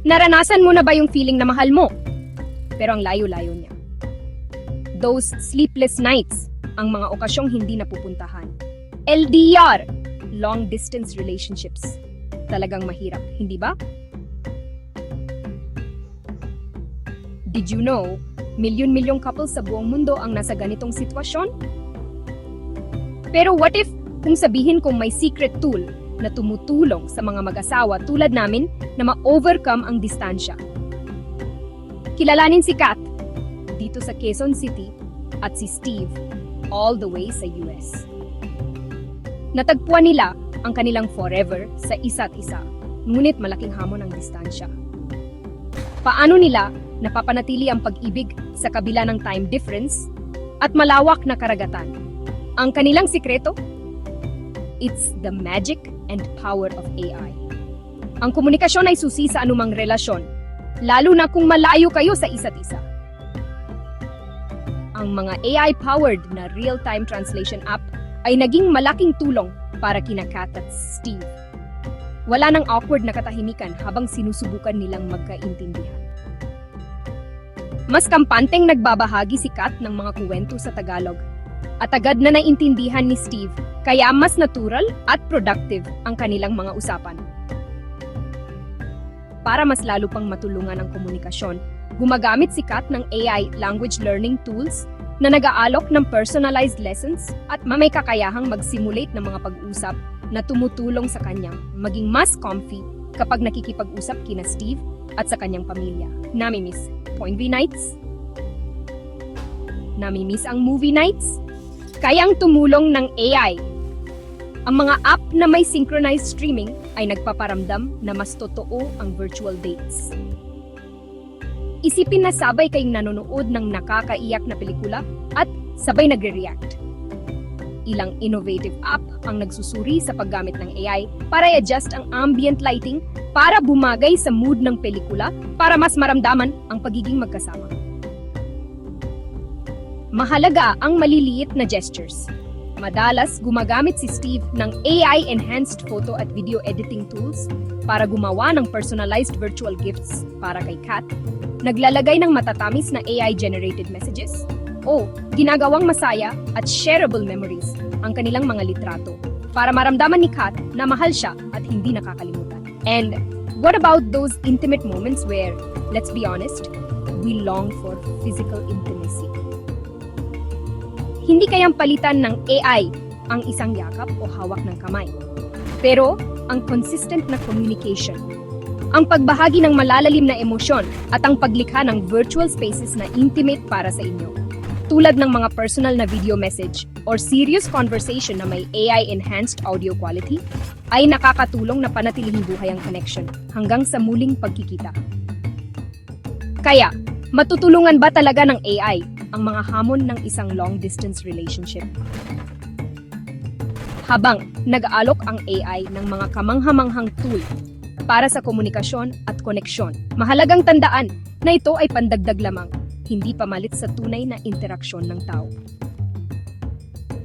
Naranasan mo na ba yung feeling na mahal mo? Pero ang layo-layo niya. Those sleepless nights, ang mga okasyong hindi napupuntahan. LDR, long distance relationships. Talagang mahirap, hindi ba? Did you know, milyon-milyong couples sa buong mundo ang nasa ganitong sitwasyon? Pero what if kung sabihin kong may secret tool na tumutulong sa mga mag-asawa tulad namin na ma-overcome ang distansya? Kilalanin si Kat dito sa Quezon City at si Steve all the way sa US. Natagpuan nila ang kanilang forever sa isa't isa, ngunit malaking hamon ang distansya. Paano nila napapanatili ang pag-ibig sa kabila ng time difference at malawak na karagatan? Ang kanilang sikreto? It's the magic and power of AI. Ang komunikasyon ay susi sa anumang relasyon, lalo na kung malayo kayo sa isa't isa. Ang mga AI-powered na real-time translation app ay naging malaking tulong para kina Kat at Steve. Wala nang awkward na katahimikan habang sinusubukan nilang magkaintindihan. Mas kampanteng nagbabahagi si Kat ng mga kuwento sa Tagalog at agad na naintindihan ni Steve, kaya mas natural at productive ang kanilang mga usapan. Para mas lalo pang matulungan ang komunikasyon, gumagamit si Kat ng AI language learning tools na nag-aalok ng personalized lessons at may kakayahang mag-simulate ng mga pag-usap na tumutulong sa kanyang maging mas comfy kapag nakikipag-usap kina Steve at sa kanyang pamilya. Namimiss Point V nights? Namimiss ang movie nights? Kayang tumulong ng AI. Ang mga app na may synchronized streaming ay nagpaparamdam na mas totoo ang virtual dates. Isipin na sabay kayong nanonood ng nakakaiyak na pelikula at sabay nagre-react. Ilang innovative app ang nagsusuri sa paggamit ng AI para i-adjust ang ambient lighting para bumagay sa mood ng pelikula para mas maramdaman ang pagiging magkasama. Mahalaga ang maliliit na gestures. Madalas gumagamit si Steve ng AI-enhanced photo at video editing tools para gumawa ng personalized virtual gifts para kay Kat. Naglalagay ng matatamis na AI-generated messages o ginagawang masaya at shareable memories ang kanilang mga litrato para maramdaman ni Kat na mahal siya at hindi nakakalimutan. And what about those intimate moments where, let's be honest, we long for physical intimacy? Hindi kayang palitan ng AI ang isang yakap o hawak ng kamay. Pero ang consistent na communication, ang pagbahagi ng malalalim na emosyon at ang paglikha ng virtual spaces na intimate para sa inyo, tulad ng mga personal na video message or serious conversation na may AI-enhanced audio quality, ay nakakatulong na panatilihing buhay ang connection hanggang sa muling pagkikita. Kaya, matutulungan ba talaga ng AI ang mga hamon ng isang long-distance relationship? Habang nag-aalok ang AI ng mga kamanghamanghang tool para sa komunikasyon at koneksyon, mahalagang tandaan na ito ay pandagdag lamang, hindi pamalit sa tunay na interaksyon ng tao.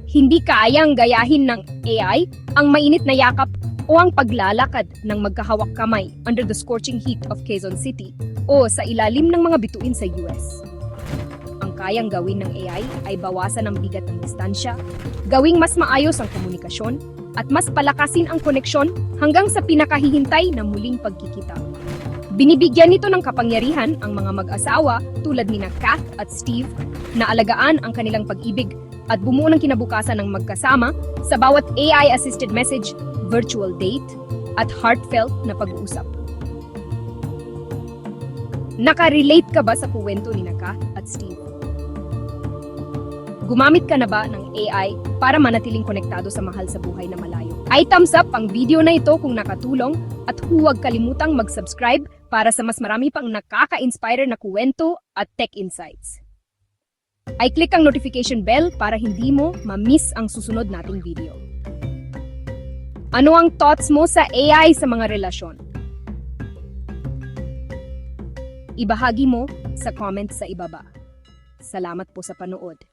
Hindi kayang gayahin ng AI ang mainit na yakap o ang paglalakad ng magkahawak kamay under the scorching heat of Quezon City o sa ilalim ng mga bituin sa US. Ang kayang gawin ng AI ay bawasan ang bigat ng distansya, gawing mas maayos ang komunikasyon, at mas palakasin ang koneksyon hanggang sa pinakahihintay na muling pagkikita. Binibigyan nito ng kapangyarihan ang mga mag-asawa tulad ni Kat at Steve na alagaan ang kanilang pag-ibig at bumuo ng kinabukasan ng magkasama sa bawat AI-assisted message, virtual date, at heartfelt na pag-uusap. Nakarelate ka ba sa kuwento ni Kat at Steve? Gumamit ka na ba ng AI para manatiling konektado sa mahal sa buhay na malayo? Ay thumbs up ang video na ito kung nakatulong at huwag kalimutang mag-subscribe para sa mas marami pang nakaka-inspire na kuwento at tech insights. Ay click ang notification bell para hindi mo ma-miss ang susunod nating video. Ano ang thoughts mo sa AI sa mga relasyon? Ibahagi mo sa comment sa ibaba. Salamat po sa panood.